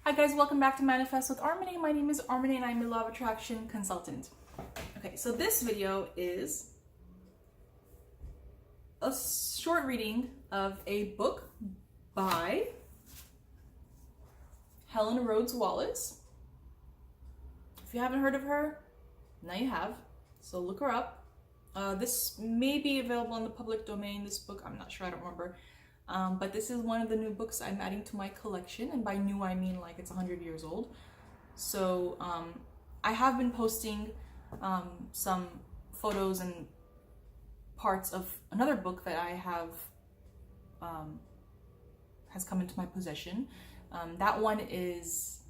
Hi guys, welcome back to Manifest with Armine. My name is Armine and I'm a law of attraction consultant. Okay, so this video is a short reading of a book by Helen Rhodes Wallace. If you haven't heard of her, now you have, so look her up. This may be available in the public domain, this book, I'm not sure, I don't remember. But this is one of the new books I'm adding to my collection, and by new I mean like it's 100 years old. So I have been posting some photos and parts of another book that I have has come into my possession. That one is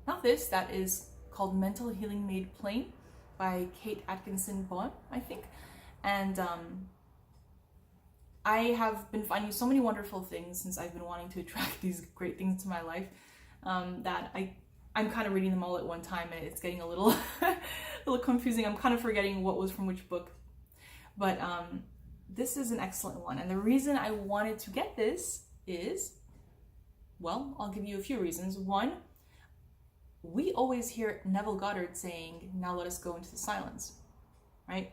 not this, that is called Mental Healing Made Plain by Kate Atkinson Bowen, I think. And I have been finding so many wonderful things since I've been wanting to attract these great things to my life that I'm kind of reading them all at one time, and it's getting a little a little confusing. I'm kind of forgetting what was from which book, but this is an excellent one. And the reason I wanted to get this is, well, I'll give you a few reasons. One, we always hear Neville Goddard saying, "Now let us go into the silence," right?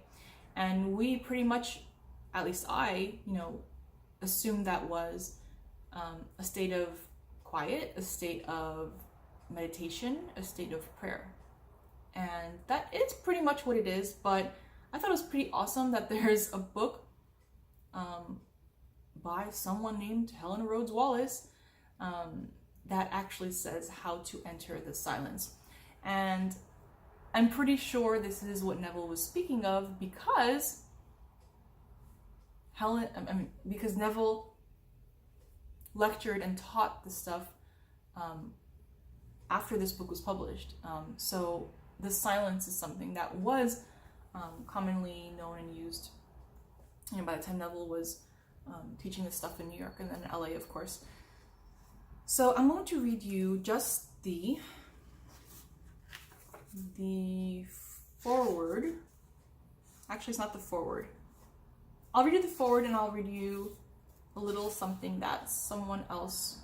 And we pretty much, at least I, assumed that was a state of quiet, a state of meditation, a state of prayer. And that is pretty much what it is, but I thought it was pretty awesome that there's a book by someone named Helen Rhodes Wallace that actually says how to enter the silence. And I'm pretty sure this is what Neville was speaking of because because Neville lectured and taught this stuff after this book was published. So the silence is something that was commonly known and used, by the time Neville was teaching this stuff in New York and then LA, of course. So I'm going to read you just the foreword. Actually, it's not the foreword. I'll read you the foreword and I'll read you a little something that someone else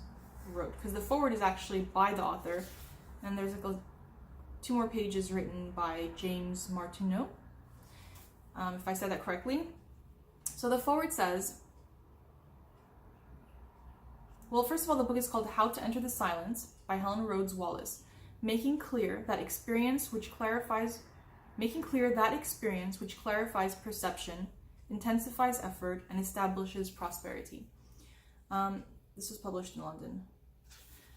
wrote, because the foreword is actually by the author, and there's like two more pages written by James Martineau, if I said that correctly. So the foreword says, well, first of all, the book is called How to Enter the Silence by Helen Rhodes Wallace, making clear that experience which clarifies perception, intensifies effort, and establishes prosperity. This was published in London.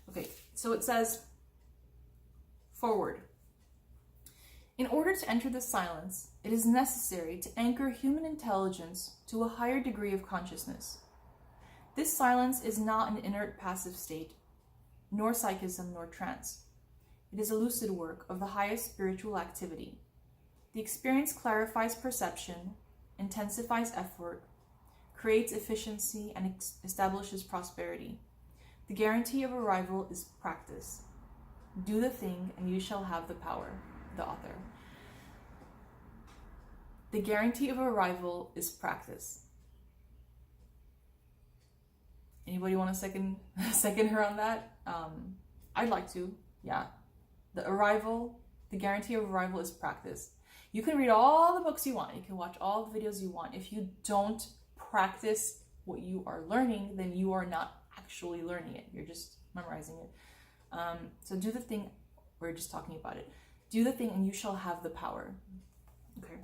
Okay, so it says, forward. In order to enter the silence, it is necessary to anchor human intelligence to a higher degree of consciousness. This silence is not an inert passive state, nor psychism, nor trance. It is a lucid work of the highest spiritual activity. The experience clarifies perception, intensifies effort, creates efficiency, and establishes prosperity. The guarantee of arrival is practice. Do the thing and you shall have the power. The author. The guarantee of arrival is practice. Anybody want to second her on that? I'd like to. Yeah. The guarantee of arrival is practice. You can read all the books you want. You can watch all the videos you want. If you don't practice what you are learning, then you are not actually learning it. You're just memorizing it. So do the thing. We're just talking about it. Do the thing and you shall have the power. Okay.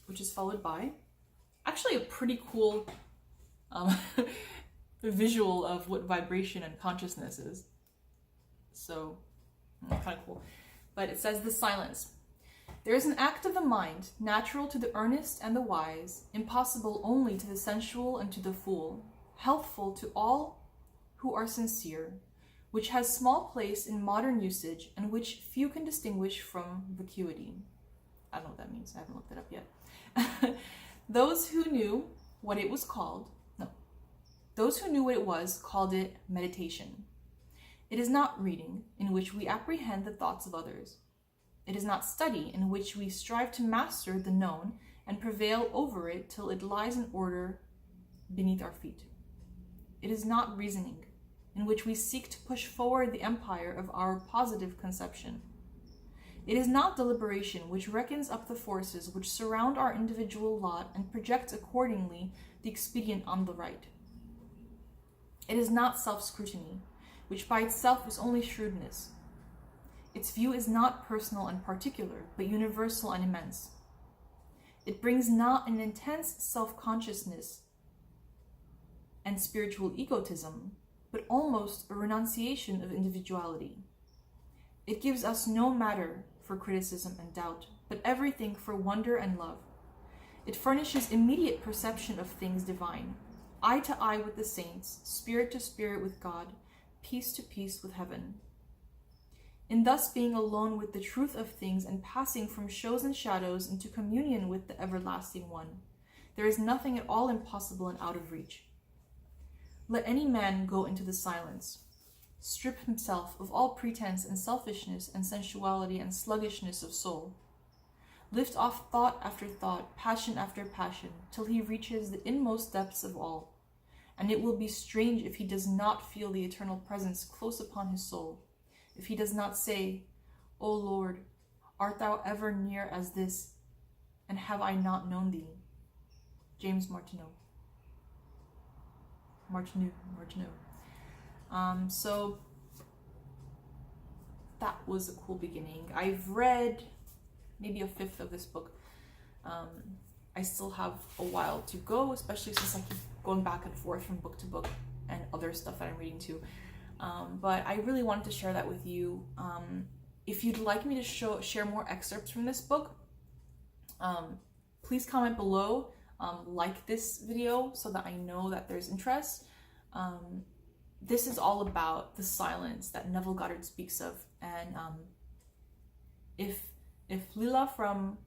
Which is followed by actually a pretty cool visual of what vibration and consciousness is. So kind of cool. But it says the silence. There is an act of the mind, natural to the earnest and the wise, impossible only to the sensual and to the fool, healthful to all who are sincere, which has small place in modern usage and which few can distinguish from vacuity. I don't know what that means. I haven't looked it up yet. Those who knew what it was called called it meditation. It is not reading, in which we apprehend the thoughts of others. It is not study, in which we strive to master the known and prevail over it till it lies in order beneath our feet. It is not reasoning, in which we seek to push forward the empire of our positive conception. It is not deliberation which reckons up the forces which surround our individual lot and projects accordingly the expedient on the right. It is not self-scrutiny, which by itself is only shrewdness. Its view is not personal and particular, but universal and immense. It brings not an intense self-consciousness and spiritual egotism, but almost a renunciation of individuality. It gives us no matter for criticism and doubt, but everything for wonder and love. It furnishes immediate perception of things divine, eye to eye with the saints, spirit to spirit with God, peace to peace with heaven. In thus being alone with the truth of things and passing from shows and shadows into communion with the everlasting one, there is nothing at all impossible and out of reach. Let any man go into the silence, strip himself of all pretense and selfishness and sensuality and sluggishness of soul. Lift off thought after thought, passion after passion, till he reaches the inmost depths of all. And it will be strange if he does not feel the eternal presence close upon his soul, if he does not say, O Lord, art thou ever near as this, and have I not known thee? James Martineau. So that was a cool beginning. I've read maybe a fifth of this book. I still have a while to go, especially since I keep going back and forth from book to book and other stuff that I'm reading too. But I really wanted to share that with you. If you'd like me to share more excerpts from this book, please comment below. Like this video so that I know that there's interest. This is all about the silence that Neville Goddard speaks of, and if Lila from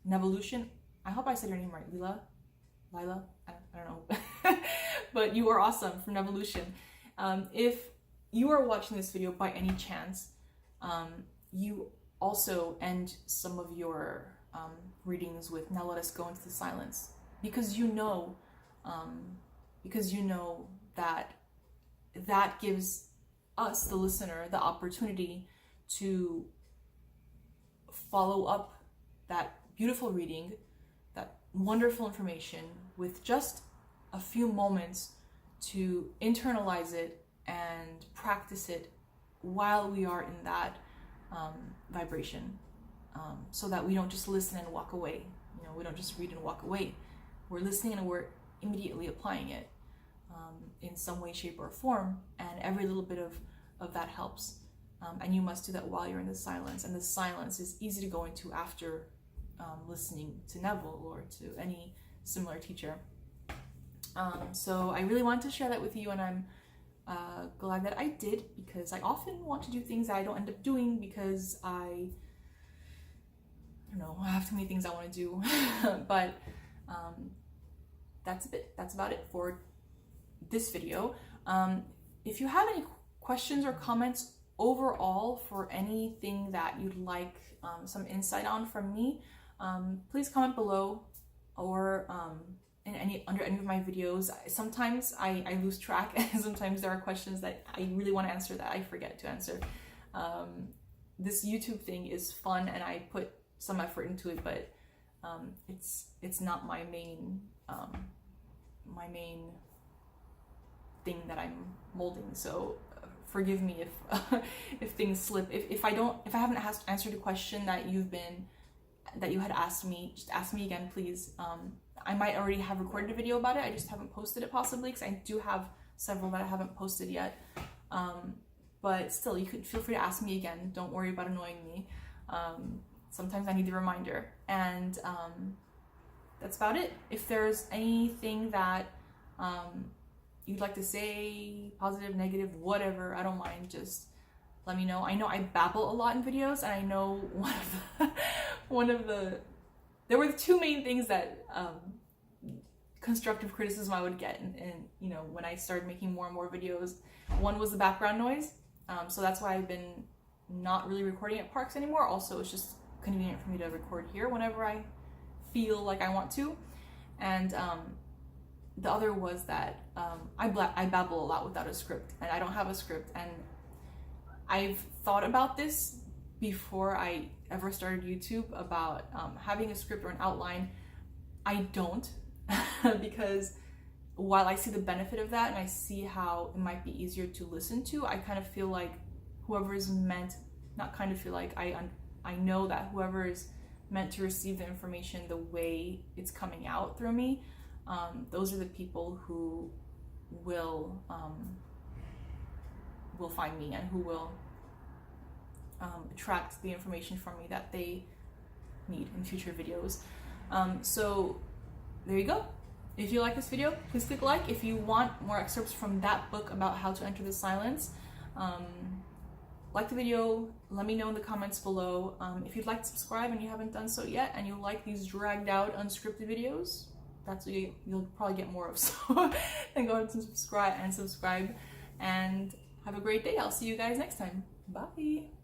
Nevolution, I hope I said your name right, Lila, I don't know, but you are awesome from Nevolution. If you are watching this video by any chance, you also end some of your readings with "Now let us go into the silence," because you know that gives us, the listener, the opportunity to follow up that beautiful reading, that wonderful information, with just a few moments to internalize it and practice it while we are in that vibration, so that we don't just listen and walk away. We don't just read and walk away. We're listening and we're immediately applying it in some way, shape, or form, and every little bit of that helps. And you must do that while you're in the silence, and the silence is easy to go into after listening to Neville or to any similar teacher. So I really wanted to share that with you, and I'm glad that I did, because I often want to do things that I don't end up doing because I don't know, I have too many things I want to do. But that's about it for this video. If you have any questions or comments overall for anything that you'd like some insight on from me, please comment below, or under any of my videos. Sometimes I lose track, and sometimes there are questions that I really want to answer that I forget to answer. This YouTube thing is fun and I put some effort into it, but it's not my main thing that I'm molding. So forgive me if things slip. If I haven't answered a question that you had asked me, just ask me again, please. I might already have recorded a video about it. I just haven't posted it, possibly, because I do have several that I haven't posted yet. But still, you could feel free to ask me again. Don't worry about annoying me. Sometimes I need the reminder. And that's about it. If there's anything that you'd like to say, positive, negative, whatever, I don't mind, just let me know. I know I babble a lot in videos, and I know there were the two main things that constructive criticism I would get, and when I started making more and more videos. One was the background noise, so that's why I've been not really recording at parks anymore. Also, it's just convenient for me to record here whenever I feel like I want to. And the other was that I babble a lot without a script, and I don't have a script. And I've thought about this before I ever started YouTube about having a script or an outline. I don't because while I see the benefit of that and I see how it might be easier to listen to, I kind of feel like whoever is meant, not kind of feel like, I know that whoever is meant to receive the information the way it's coming out through me, those are the people who will find me and who will attract the information from me that they need in future videos. So there you go. If you like this video, please click like. If you want more excerpts from that book about how to enter the silence, like the video, let me know in the comments below. If you'd like to subscribe and you haven't done so yet, and you like these dragged out, unscripted videos, that's what you'll probably get more of. So then go ahead and subscribe, and have a great day. I'll see you guys next time. Bye.